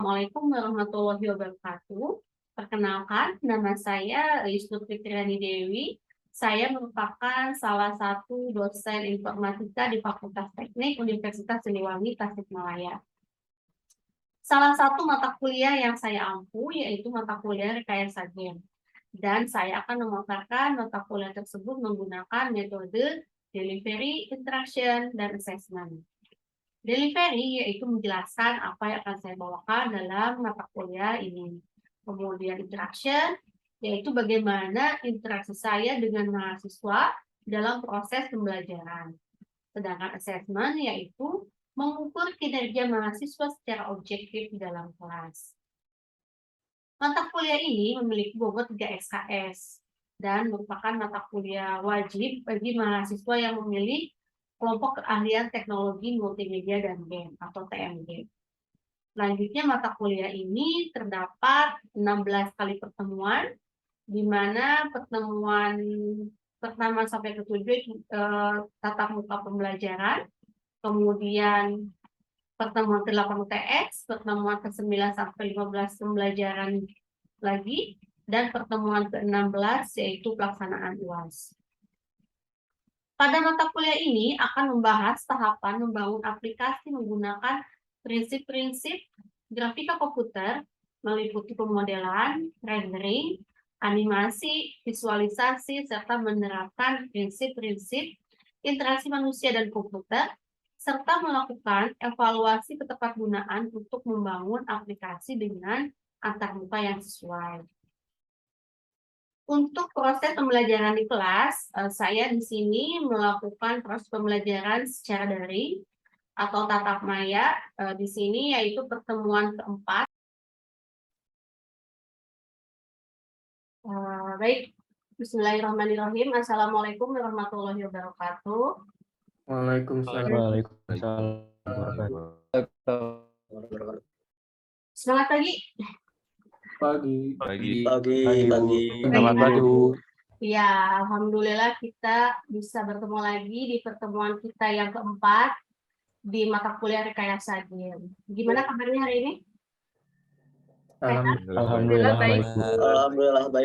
Assalamualaikum warahmatullahi wabarakatuh. Perkenalkan, nama saya Wisnu Fitriani Dewi. Saya merupakan salah satu dosen informatika di Fakultas Teknik Universitas Siliwangi, Tasikmalaya. Salah satu mata kuliah yang saya ampu yaitu mata kuliah rekayasa game. Dan saya akan memaparkan mata kuliah tersebut menggunakan metode delivery, interaction, dan assessment. Delivery yaitu menjelaskan apa yang akan saya bawakan dalam mata kuliah ini. Kemudian interaction yaitu bagaimana interaksi saya dengan mahasiswa dalam proses pembelajaran. Sedangkan assessment yaitu mengukur kinerja mahasiswa secara objektif di dalam kelas. Mata kuliah ini memiliki bobot 3 SKS dan merupakan mata kuliah wajib bagi mahasiswa yang memilih kelompok keahlian teknologi multimedia dan game atau TMG. Selanjutnya mata kuliah ini terdapat 16 kali pertemuan, di mana pertemuan pertama sampai ke-7 tatap muka pembelajaran, kemudian pertemuan ke-8 UTS, pertemuan ke-9 sampai 15 pembelajaran lagi, dan pertemuan ke-16 yaitu pelaksanaan UAS. Pada mata kuliah ini akan membahas tahapan membangun aplikasi menggunakan prinsip-prinsip grafika komputer, meliputi pemodelan, rendering, animasi, visualisasi, serta menerapkan prinsip-prinsip interaksi manusia dan komputer, serta melakukan evaluasi ketepatgunaan untuk membangun aplikasi dengan antarmuka yang sesuai. Untuk proses pembelajaran di kelas, saya di sini melakukan proses pembelajaran secara daring atau tatap maya di sini yaitu pertemuan keempat. Baik, Bismillahirrahmanirrahim. Assalamualaikum warahmatullahi wabarakatuh. Waalaikumsalam. Semangat pagi. Pagi. Selamat pagi, Bu. Ya, alhamdulillah kita bisa bertemu lagi di pertemuan kita yang keempat di mata kuliah rekayasa game. Gimana kabarnya hari ini? Alhamdulillah baik, Bu.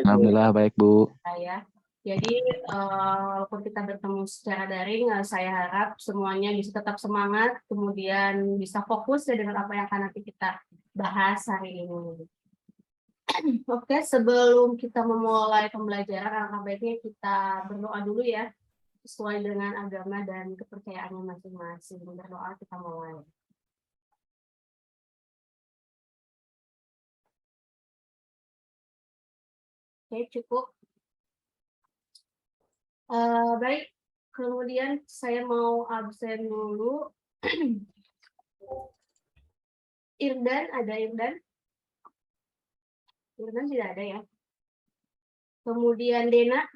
Alhamdulillah baik, Bu. Ya. Jadi walaupun kita bertemu secara daring, saya harap semuanya bisa tetap semangat, kemudian bisa fokus ya dengan apa yang akan nanti kita bahas hari ini. Oke, sebelum kita memulai pembelajaran, alangkah baiknya kita berdoa dulu ya, sesuai dengan agama dan kepercayaannya masing-masing. Berdoa kita mulai. Oke, cukup. Baik, kemudian saya mau absen dulu. Irdan, ada Irdan? Irdan tidak ada ya. Kemudian Dena.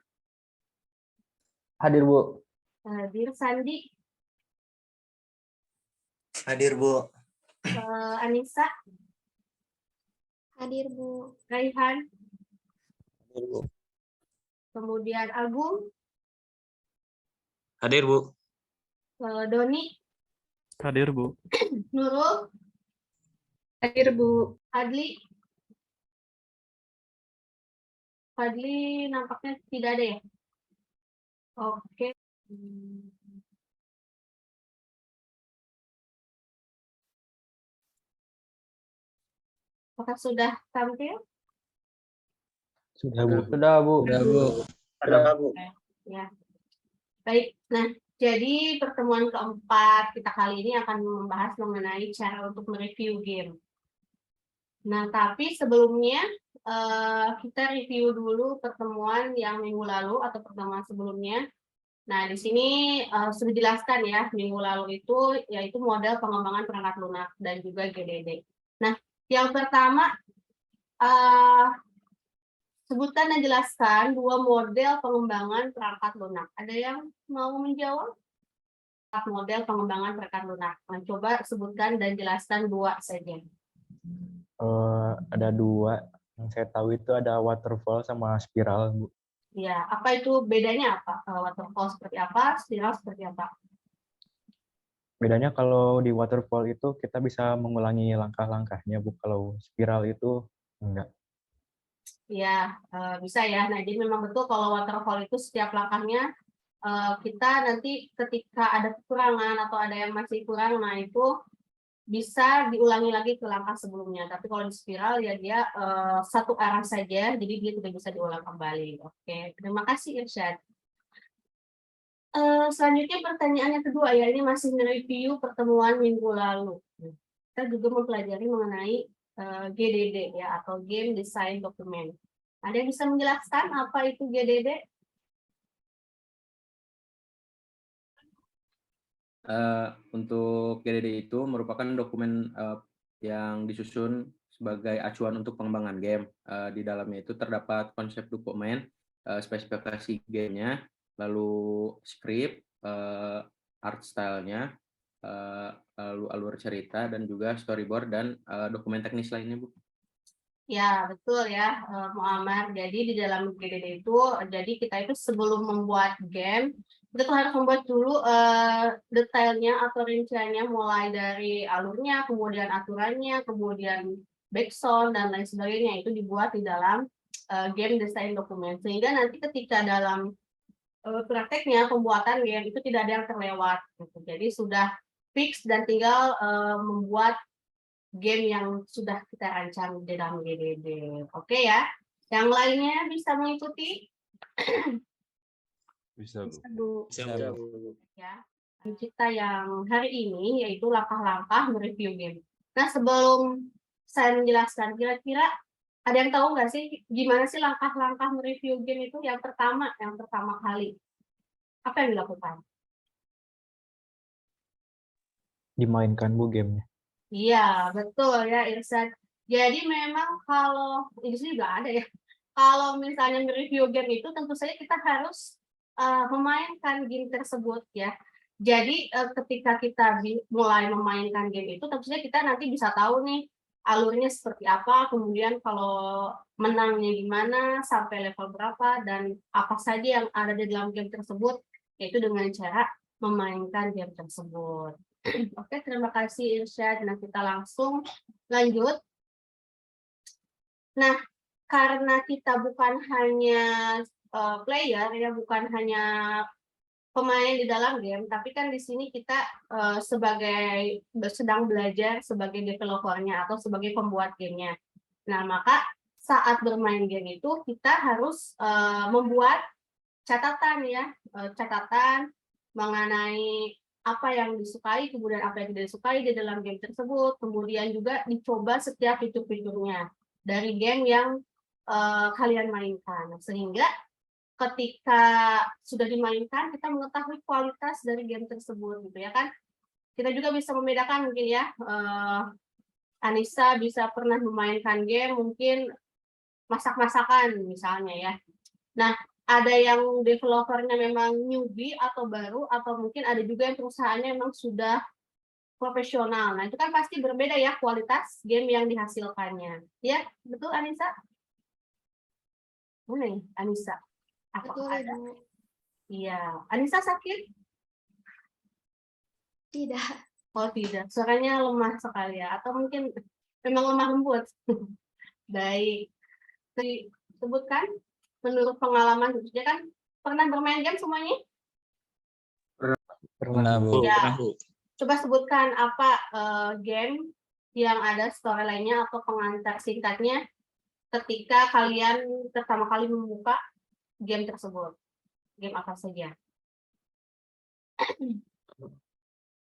Hadir, Bu. Hadir. Sandi. Hadir, Bu. Anissa. Hadir, Bu. Raihan. Hadir, Bu. Kemudian Agung. Hadir, Bu. Doni. Hadir, Bu. Nurul. Hadir, Bu. Adli. Fadli nampaknya tidak ada ya? Oke. Apakah sudah tampil? Sudah, Bu. Sudah, Bu. Ada, Bu. Ya. Baik. Nah, jadi pertemuan keempat kita kali ini akan membahas mengenai cara untuk mereview game. Nah, tapi sebelumnya kita review dulu pertemuan yang minggu lalu atau pertemuan sebelumnya. Nah, di sini sudah dijelaskan ya, minggu lalu itu yaitu model pengembangan perangkat lunak dan juga GDD. Nah, yang pertama sebutkan dan jelaskan dua model pengembangan perangkat lunak. Ada yang mau menjawab? Model pengembangan perangkat lunak. Nah, coba sebutkan dan jelaskan dua saja. Ada dua. Yang saya tahu itu ada waterfall sama spiral, Bu. Ya, apa itu bedanya apa? Waterfall seperti apa? Spiral seperti apa? Bedanya kalau di waterfall itu kita bisa mengulangi langkah-langkahnya, Bu. Kalau spiral itu enggak. Ya, bisa ya. Nah, jadi memang betul kalau waterfall itu setiap langkahnya kita nanti ketika ada kekurangan atau ada yang masih kurang, nah itu bisa diulangi lagi ke langkah sebelumnya. Tapi kalau di spiral ya dia satu arah saja, jadi dia tidak bisa diulang kembali. Oke, terima kasih Irsyad. Selanjutnya pertanyaan yang kedua ya, ini masih mereview pertemuan minggu lalu. Kita juga mempelajari mengenai GDD ya, atau Game Design Document. Ada yang bisa menjelaskan apa itu GDD? Untuk GDD itu merupakan dokumen yang disusun sebagai acuan untuk pengembangan game. Di dalamnya itu terdapat konsep dokumen, spesifikasi gamenya, lalu script, art style-nya, lalu alur cerita, dan juga storyboard dan dokumen teknis lainnya, Bu. Ya, betul ya, Muammar. Jadi di dalam GDD itu, jadi kita itu sebelum membuat game, kita tuh harus membuat dulu detailnya atau rinciannya, mulai dari alurnya, kemudian aturannya, kemudian background dan lain sebagainya, itu dibuat di dalam game design dokumen. Sehingga nanti ketika dalam prakteknya pembuatan game itu tidak ada yang terlewat. Gitu. Jadi sudah fix dan tinggal membuat game yang sudah kita rancang di dalam GDD. Oke ya. Yang lainnya bisa mengikuti? Bisa, Bu. Bisa, Bu. Bisa, Bu. Ya. Kita yang hari ini yaitu langkah-langkah mereview game. Nah, sebelum saya menjelaskan, kira-kira ada yang tahu nggak sih gimana sih langkah-langkah mereview game itu? Yang pertama kali. Apa yang dilakukan? Dimainkan, Bu, gamenya. Iya, betul ya, Irsyad. Jadi memang kalau ini sih juga ada ya. Kalau misalnya mereview game itu tentu saja kita harus memainkan game tersebut ya. Jadi ketika kita mulai memainkan game itu tentu saja kita nanti bisa tahu nih alurnya seperti apa, kemudian kalau menangnya gimana, sampai level berapa, dan apa saja yang ada di dalam game tersebut, yaitu dengan cara memainkan game tersebut. Oke, terima kasih Irsyad. Nah, kita langsung lanjut. Nah, karena kita bukan hanya player ya, bukan hanya pemain di dalam game, tapi kan di sini kita sebagai sedang belajar sebagai developernya atau sebagai pembuat gamenya. Nah, maka saat bermain game itu kita harus membuat catatan ya, catatan mengenai apa yang disukai, kemudian apa yang tidak disukai di dalam game tersebut, kemudian juga dicoba setiap fitur-fiturnya dari game yang kalian mainkan, sehingga ketika sudah dimainkan kita mengetahui kualitas dari game tersebut, gitu ya kan? Kita juga bisa membedakan mungkin ya, Anissa bisa pernah memainkan game mungkin masak-masakan misalnya ya. Nah, ada yang developernya memang newbie atau baru, atau mungkin ada juga yang perusahaannya memang sudah profesional. Nah, itu kan pasti berbeda ya kualitas game yang dihasilkannya. Ya, betul Anissa? Mana Anissa? Betul, Apakah ada? Ibu. Iya. Anissa sakit? Tidak. Oh, tidak. Suaranya lemah sekali ya. Atau mungkin memang lemah lembut. Baik. Disebutkan menurut pengalaman khususnya kan pernah bermain game semuanya? Pernah, Bu. Ya. Coba sebutkan apa game yang ada storyline-nya atau pengantar singkatnya ketika kalian pertama kali membuka game tersebut. Game apa saja?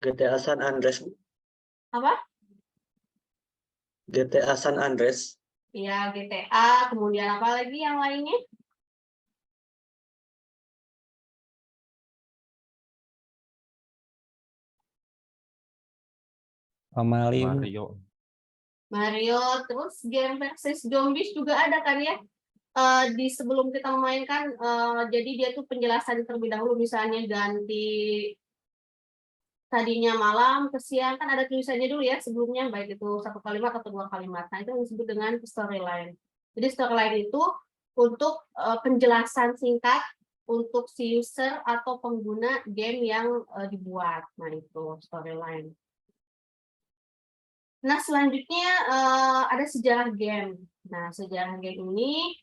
GTA San Andreas, Bu. Apa? GTA San Andreas. Ya, GTA, kemudian apa lagi yang lainnya? Mario. Mario, terus game versus zombies juga ada kan ya? Di sebelum kita memainkan, jadi dia tuh penjelasan terlebih dahulu, misalnya ganti tadinya malam ke siang, kan ada tulisannya dulu ya sebelumnya, baik itu satu kalimat atau dua kalimat. Nah, itu yang disebut dengan storyline. Jadi storyline itu untuk penjelasan singkat untuk si user atau pengguna game yang dibuat. Nah, itu storyline. Nah, selanjutnya ada sejarah game. Nah, sejarah game ini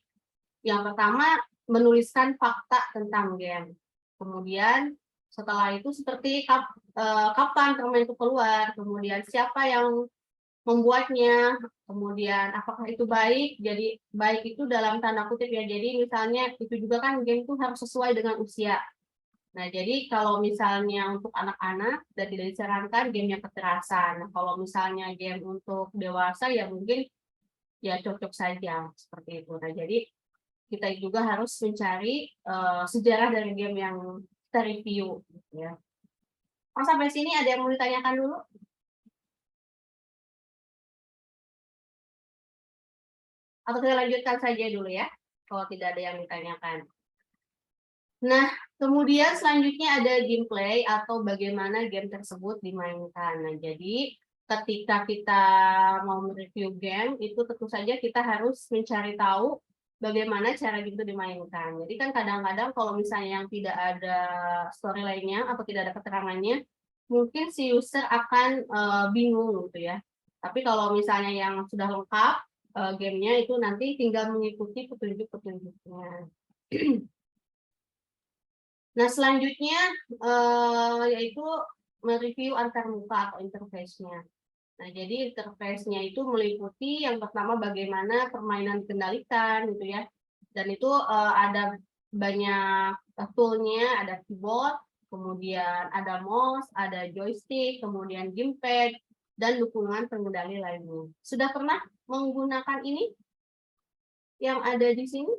yang pertama menuliskan fakta tentang game. Kemudian setelah itu seperti kapan permain itu keluar, kemudian siapa yang membuatnya, kemudian apakah itu baik. Jadi baik itu dalam tanda kutip ya. Jadi misalnya itu juga kan game itu harus sesuai dengan usia. Nah, jadi kalau misalnya untuk anak-anak dan tidak disarankan game yang kekerasan. Nah, kalau misalnya game untuk dewasa ya mungkin ya cocok saja seperti itu. Nah, jadi kita juga harus mencari sejarah dari game yang kita review ya. Oh, sampai sini ada yang mau ditanyakan dulu? Atau kita lanjutkan saja dulu ya, kalau tidak ada yang ditanyakan. Nah, kemudian selanjutnya ada gameplay atau bagaimana game tersebut dimainkan. Nah, jadi ketika kita mau mereview game, itu tentu saja kita harus mencari tahu bagaimana cara game itu dimainkan. Jadi kan kadang-kadang kalau misalnya yang tidak ada storyline-nya atau tidak ada keterangannya, mungkin si user akan bingung gitu ya. Tapi kalau misalnya yang sudah lengkap, gamenya itu nanti tinggal mengikuti petunjuk-petunjuknya. Nah, selanjutnya yaitu mereview antarmuka atau interface-nya. Nah, jadi interface-nya itu meliputi yang pertama bagaimana permainan dikendalikan gitu ya. Dan itu ada banyak tool-nya, ada keyboard, kemudian ada mouse, ada joystick, kemudian gamepad, dan dukungan pengendali lainnya. Sudah pernah menggunakan ini yang ada di sini?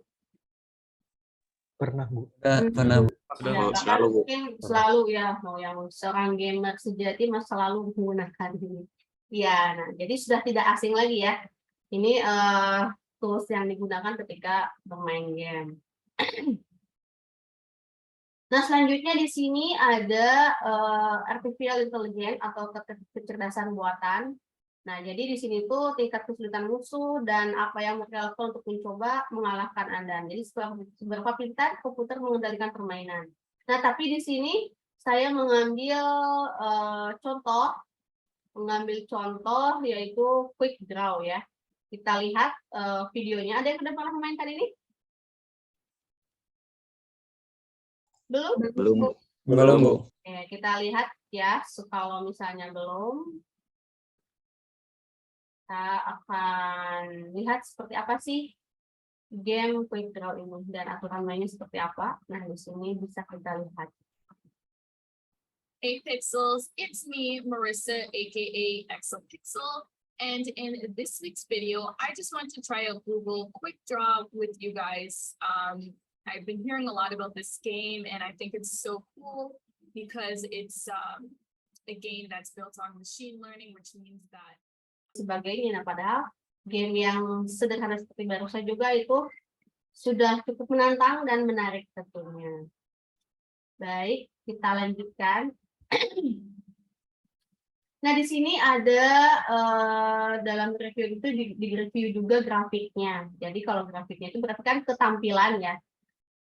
Pernah, Bu. Pernah, Bu. Sudah, Ya, Bu, bahkan selalu, Bu. mungkin selalu ya, mau yang seorang gamer sejati mas selalu menggunakan ini. Ya, nah jadi sudah tidak asing lagi ya. Ini tools yang digunakan ketika bermain game. Nah, selanjutnya di sini ada artificial intelligence atau kecerdasan buatan. Nah, jadi di sini tuh tingkat kesulitan musuh dan apa yang mereka lakukan untuk mencoba mengalahkan Anda. Jadi seberapa pintar komputer mengendalikan permainan. Nah, tapi di sini saya mengambil contoh yaitu quick draw ya. Kita lihat videonya. Ada yang sudah pernah memainkan ini? Belum? Belum. Belum, Bu. Oke, kita lihat ya. Kalau misalnya belum, kita akan lihat seperti apa sih game quick draw ini dan aturan mainnya seperti apa. Nah, di sini bisa kita lihat. Hey Pixels, it's me, Marissa, aka ExoPixel, and in this week's video, I just want to try out Google Quick Draw with you guys. I've been hearing a lot about this game, and I think it's so cool because it's a game that's built on machine learning, which means that Sebagainya. Nah, padahal game yang sederhana seperti barusan juga itu sudah cukup menantang dan menarik tentunya. Baik, kita lanjutkan. Nah, di sini ada dalam review itu di review juga grafiknya. Jadi kalau grafiknya itu berarti kan ketampilan ya.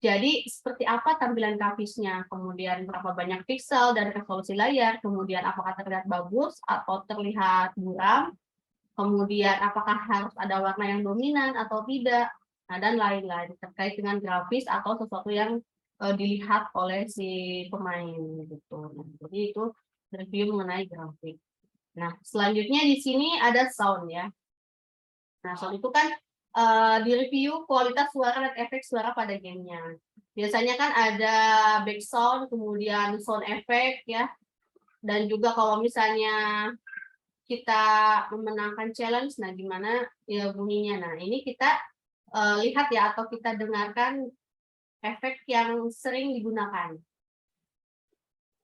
Jadi seperti apa tampilan grafisnya, kemudian berapa banyak pixel dan resolusi layar, kemudian apakah terlihat bagus atau terlihat buram, kemudian apakah harus ada warna yang dominan atau tidak, nah, dan lain-lain terkait dengan grafis atau sesuatu yang dilihat oleh si pemain gitu. Nah, jadi itu review mengenai grafik. Nah, selanjutnya di sini ada sound ya. Nah, sound itu kan di review kualitas suara dan efek suara pada gamenya. Biasanya kan ada background, kemudian sound effect ya, dan juga kalau misalnya kita memenangkan challenge, nah gimana ya bunyinya. Nah, ini kita lihat ya atau kita dengarkan efek yang sering digunakan.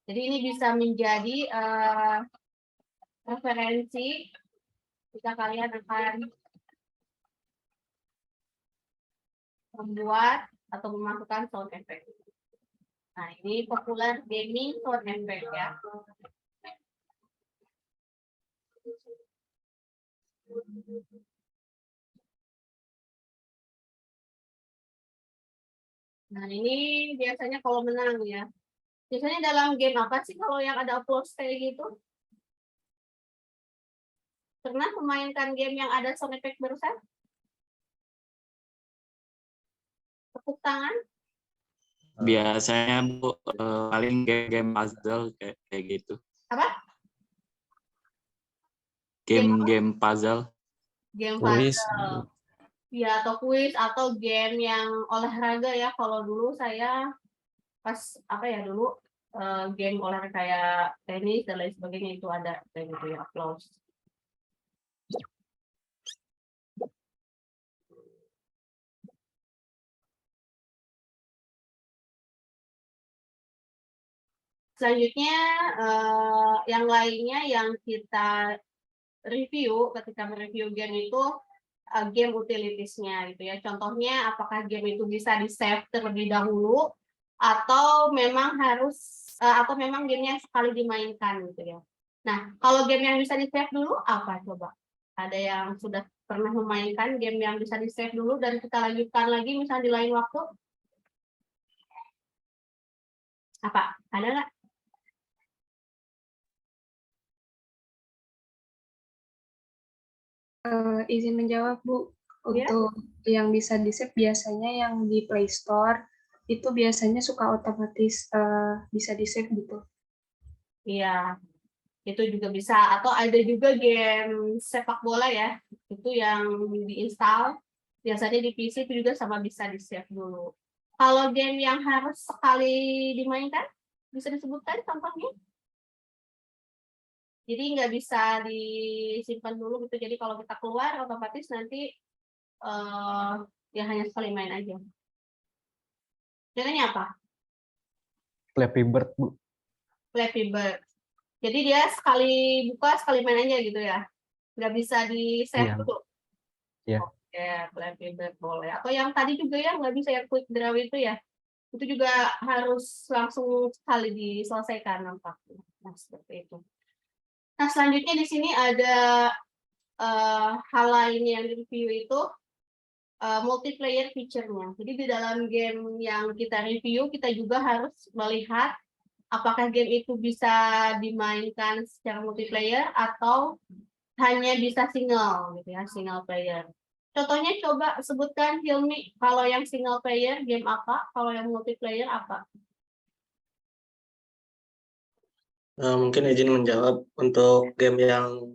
Jadi ini bisa menjadi referensi jika kalian akan membuat atau memasukkan sound effect. Nah, ini populer gaming sound effect ya. Nah, ini biasanya kalau menang ya. Biasanya dalam game apa sih kalau yang ada applause kayak gitu? Pernah memainkan game yang ada sound effect barusan? Tepuk tangan? Biasanya Bu paling game puzzle kayak gitu. Apa? Game puzzle. Game Kuis. puzzle. Ya, atau kuis atau game yang olahraga ya. Kalau dulu saya pas apa ya dulu game olahraga kayak tenis dan lain sebagainya itu ada kayak gitu ya, applause. Selanjutnya yang lainnya yang kita review ketika mereview game itu game utilities-nya gitu ya. Contohnya apakah game itu bisa di-save terlebih dahulu atau memang atau memang gamenya sekali dimainkan gitu ya. Nah, kalau game yang bisa di-save dulu apa coba? Ada yang sudah pernah memainkan game yang bisa di-save dulu dan kita lanjutkan lagi misalnya di lain waktu? Apa? Ada nggak? Izin menjawab, Bu. Ya. Untuk yang bisa di-save biasanya yang di Play Store itu biasanya suka otomatis bisa di-save gitu. Iya, itu juga bisa. Atau ada juga game sepak bola ya, itu yang diinstal. Biasanya di PC itu juga sama bisa di-save dulu. Kalau game yang harus sekali dimainkan, bisa disebutkan contohnya? Jadi nggak bisa disimpan dulu gitu. Jadi kalau kita keluar otomatis nanti ya hanya sekali main aja. Contohnya apa? Flappy Bird, Bu. Flappy Bird. Jadi dia sekali buka sekali main aja gitu ya. Nggak bisa di-save Iya. dulu. Iya. Oke, Flappy Bird boleh. Atau yang tadi juga ya nggak bisa ya quick draw itu ya. Itu juga harus langsung sekali diselesaikan nampaknya. Nah, seperti itu. Nah, selanjutnya di sini ada hal lain yang di-review itu multiplayer feature-nya. Jadi di dalam game yang kita review, kita juga harus melihat apakah game itu bisa dimainkan secara multiplayer atau hanya bisa single gitu ya, single player. Contohnya coba sebutkan Hilmi, kalau yang single player game apa, kalau yang multiplayer apa? Mungkin izin menjawab untuk game yang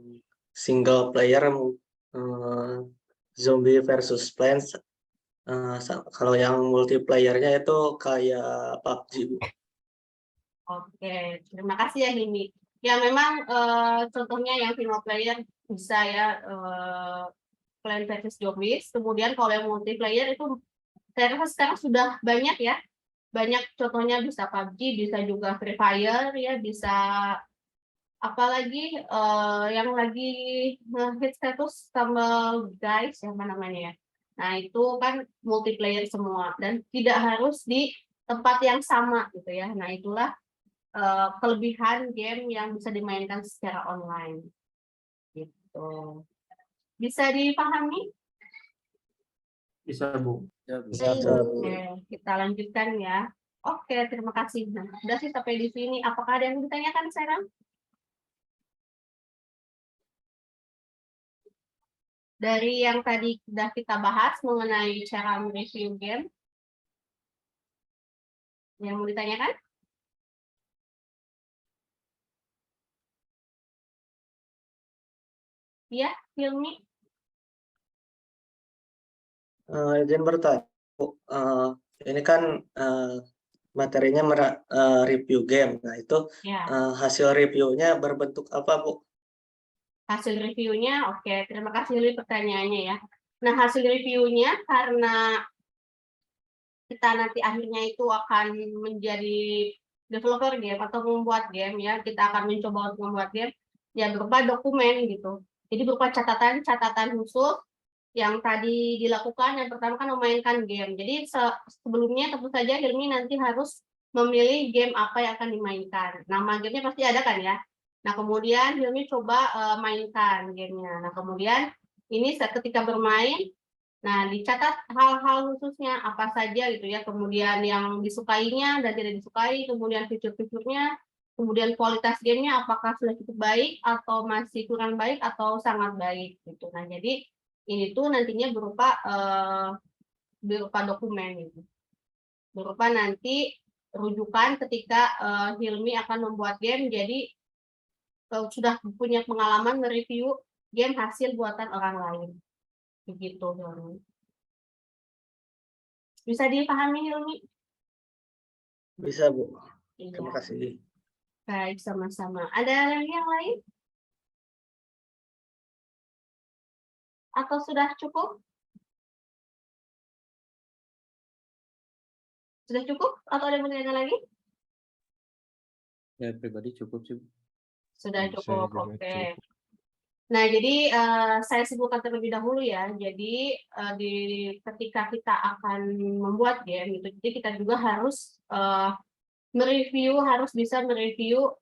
single player Zombie versus Plants. Kalau yang multiplayernya itu kayak PUBG, Bu. Oke, terima kasih ya Hilmi. Ya memang contohnya yang single player bisa ya Plants vs Zombies. Kemudian kalau yang multiplayer itu saya rasa sekarang sudah banyak ya. Banyak contohnya bisa PUBG, bisa juga Free Fire ya, bisa apalagi yang lagi hit status sama guys ya apa namanya ya. Nah, itu kan multiplayer semua dan tidak harus di tempat yang sama gitu ya. Nah, itulah kelebihan game yang bisa dimainkan secara online. Gitu. Bisa dipahami? Bisa, Bu. Bisa, Bu. Oke, kita lanjutkan ya. Oke, terima kasih. Nah, sudah sih sampai di sini. Apakah ada yang ditanyakan sekarang? Dari yang tadi sudah kita bahas mengenai cara mereview game. Yang mau ditanyakan? Ya, Hilmi. Izin bertanya, Bu. Ini kan materinya review game. Nah, itu Ya, hasil reviewnya berbentuk apa, Bu? hasil reviewnya. Oke, terima kasih Hilmi pertanyaannya ya. Nah, hasil reviewnya karena kita nanti akhirnya itu akan menjadi developer game atau membuat game ya, kita akan mencoba untuk membuat game ya berupa dokumen gitu. Jadi berupa catatan khusus yang tadi dilakukan. Yang pertama kan memainkan game. Jadi sebelumnya tentu saja Hilmi nanti harus memilih game apa yang akan dimainkan. Nama gamenya pasti ada kan ya. Nah, kemudian Hilmi coba mainkan gamenya. Nah, kemudian ini ketika bermain Nah, dicatat hal-hal khususnya apa saja gitu ya, kemudian yang disukainya dan tidak disukai, kemudian fitur-fiturnya, kemudian kualitas gamenya apakah sudah cukup baik atau masih kurang baik atau sangat baik gitu. Nah, jadi ini tuh nantinya berupa dokumen gitu. Berupa nanti rujukan ketika Hilmi akan membuat game, jadi sudah punya pengalaman mereview game hasil buatan orang lain. Begitu, Hilmi. Bisa dipahami, Hilmi? Bisa, Bu. Iya. Terima kasih. Baik, sama-sama. Ada lagi yang lain? Atau sudah cukup? Sudah cukup? Atau ada yang mau ditanyakan lagi? Ya pribadi cukup sih. Sudah Saya cukup, juga oke. cukup. Nah, jadi saya sebutkan terlebih dahulu ya. Jadi ketika kita akan membuat game, gitu, jadi kita juga harus harus bisa mereview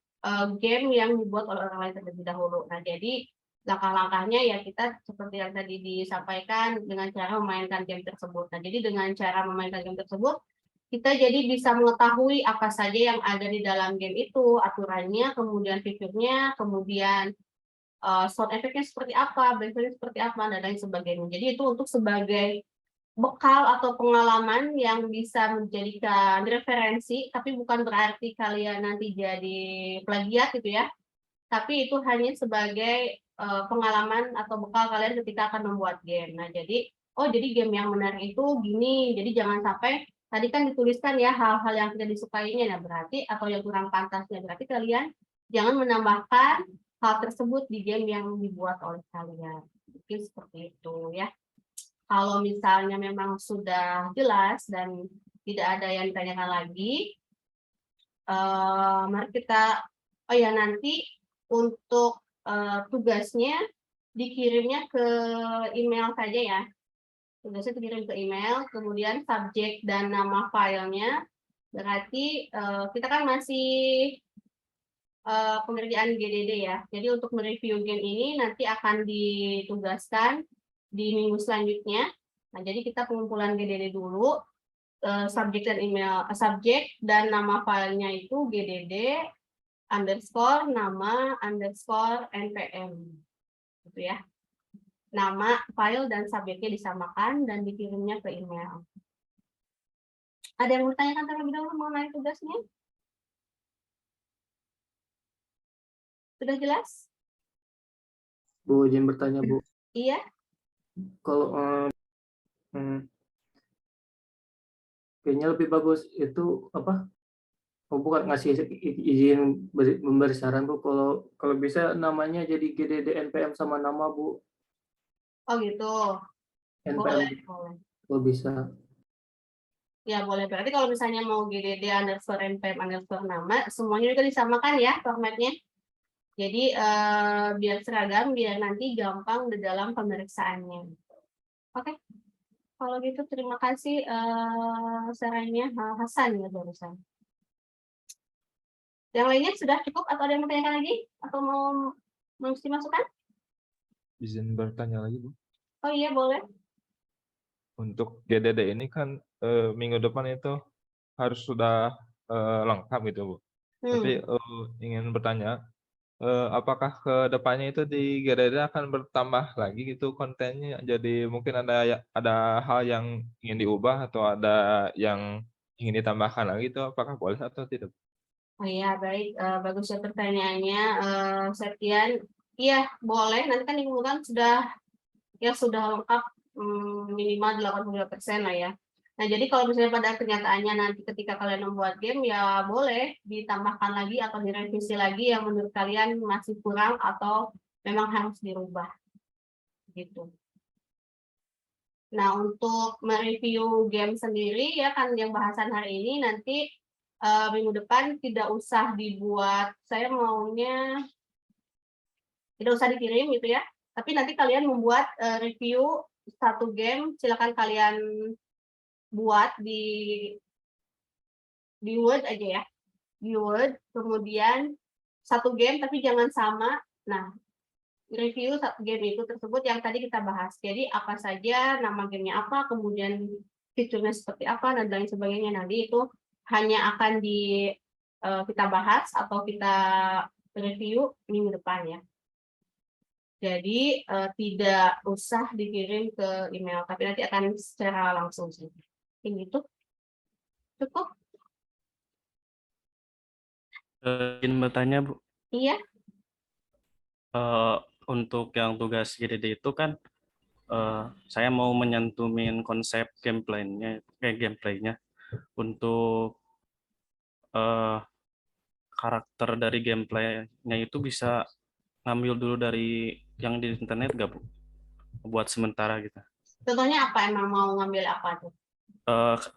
game yang dibuat oleh orang lain terlebih dahulu. Nah, jadi langkah-langkahnya ya kita seperti yang tadi disampaikan dengan cara memainkan game tersebut. Nah, jadi dengan cara memainkan game tersebut, kita jadi bisa mengetahui apa saja yang ada di dalam game itu, aturannya, kemudian fiturnya, kemudian sound effect-nya seperti apa, background-nya seperti apa, dan lain sebagainya. Jadi itu untuk sebagai bekal atau pengalaman yang bisa menjadikan referensi, tapi bukan berarti kalian nanti jadi plagiat gitu ya. Tapi itu hanya sebagai pengalaman atau bekal kalian ketika akan membuat game. Nah, jadi jadi game yang menarik itu gini. Jadi jangan sampai tadi kan dituliskan ya hal-hal yang tidak disukainya, nah berarti atau yang kurang pantasnya, berarti kalian jangan menambahkan hal tersebut di game yang dibuat oleh kalian. Mungkin seperti itu ya. Kalau misalnya memang sudah jelas dan tidak ada yang ditanyakan lagi, mari kita, nanti untuk tugasnya dikirimnya ke email saja ya. Tugasnya dikirim ke email, kemudian subjek dan nama filenya. Berarti kita kan masih pengerjaan GDD ya. Jadi untuk mereview game ini nanti akan ditugaskan di minggu selanjutnya. Nah, jadi kita pengumpulan GDD dulu, subjek dan email, subjek dan nama filenya itu GDD _ nama _ npm, gitu ya. Nama file dan subjeknya disamakan dan dikirimnya ke email. Ada yang mau ditanyakan terlebih dahulu mengenai tugasnya? Sudah jelas? Bu, izin bertanya, Bu. Iya. Kalau kayaknya lebih bagus itu apa? Oh, bukan ngasih izin memberi saran, Bu. Kalau bisa namanya jadi GDD npm sama nama, Bu. Oh gitu. npm Boleh. kalau bisa. Ya boleh. Berarti kalau misalnya mau GDD _ npm _ nama, semuanya juga disamakan ya formatnya. Jadi biar seragam, biar nanti gampang di dalam pemeriksaannya. Oke. Kalau gitu terima kasih sarannya Hasan ya barusan. Yang lainnya sudah cukup atau ada yang mau tanyakan lagi? Atau mau mesti masukkan? Izin bertanya lagi, Bu. Oh iya boleh. Untuk GDD ini kan minggu depan itu harus sudah lengkap gitu, Bu. Tapi ingin bertanya, apakah ke depannya itu di GDD akan bertambah lagi gitu kontennya? Jadi mungkin ada hal yang ingin diubah atau ada yang ingin ditambahkan lagi itu apakah boleh atau tidak? Oh iya, baik. Bagus ya pertanyaannya, Septian. Iya, boleh. Nanti kan minggu depan sudah lengkap minimal 82% lah ya. Nah, jadi kalau misalnya pada kenyataannya nanti ketika kalian membuat game, ya boleh ditambahkan lagi atau direvisi lagi yang menurut kalian masih kurang atau memang harus dirubah. Gitu. Nah, untuk mereview game sendiri ya kan yang bahasan hari ini nanti minggu depan tidak usah dibuat, saya maunya tidak usah dikirim gitu ya. Tapi nanti kalian membuat review satu game, silakan kalian buat di Word aja ya. Di Word, kemudian satu game tapi jangan sama. Nah, review game itu tersebut yang tadi kita bahas. Jadi apa saja, nama gamenya apa, kemudian fiturnya seperti apa, dan lain sebagainya. Nanti itu hanya akan kita bahas atau kita review minggu depan ya. Jadi tidak usah dikirim ke email, tapi nanti akan secara langsung sih. Ini tuh cukup. Ingin bertanya, Bu. Iya. Untuk yang tugas GDD itu kan saya mau menyantumin konsep gameplaynya untuk karakter dari gameplaynya itu bisa ngambil dulu dari yang di internet nggak, Bu? Buat sementara gitu. Contohnya apa, emang mau ngambil apa tuh?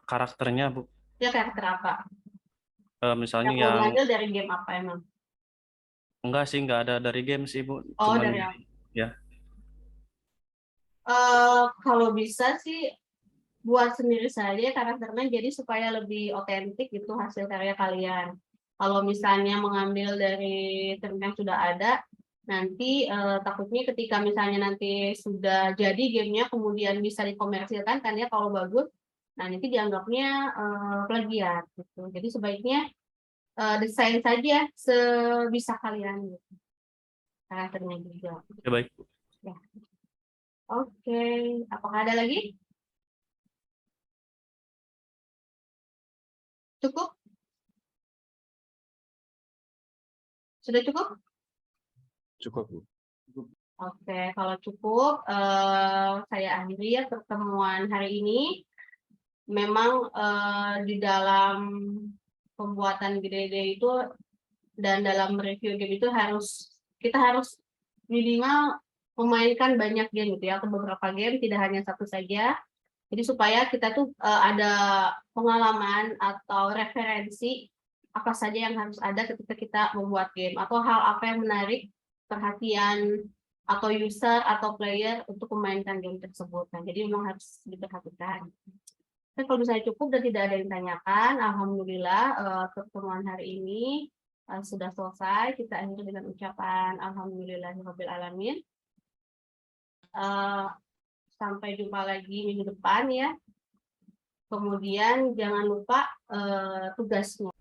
Karakternya, Bu. Ya karakter apa? Misalnya Yang mau yang ngambil dari game apa emang? enggak sih, nggak ada dari game sih, Bu. Oh, Cuman dari apa? ya. Kalau bisa sih buat sendiri saja karakternya, jadi supaya lebih otentik itu hasil karya kalian. Kalau misalnya mengambil dari term yang sudah ada, nanti takutnya ketika misalnya nanti sudah jadi gamenya kemudian bisa dikomersilkan kan ya, kalau bagus, nah nanti dianggapnya plagiat gitu. Jadi sebaiknya desain saja sebisa kalian gitu. Karakternya juga. Ya baik. Ya. Oke, apakah ada lagi? Cukup? Sudah cukup? Cukup, Bu. Oke, kalau cukup, saya akhiri ya pertemuan hari ini. Memang di dalam pembuatan GDD itu dan dalam review game itu kita harus minimal memainkan banyak game gitu ya, atau beberapa game, tidak hanya satu saja. Jadi supaya kita tuh ada pengalaman atau referensi apa saja yang harus ada ketika kita membuat game, atau hal apa yang menarik perhatian atau user atau player untuk memainkan game tersebut. Nah, jadi memang harus diperhatikan. Tapi kalau misalnya cukup dan tidak ada yang ditanyakan, alhamdulillah pertemuan hari ini sudah selesai. Kita akhiri dengan ucapan alhamdulillahirabbil alamin. Sampai jumpa lagi minggu depan ya. Kemudian jangan lupa tugasnya.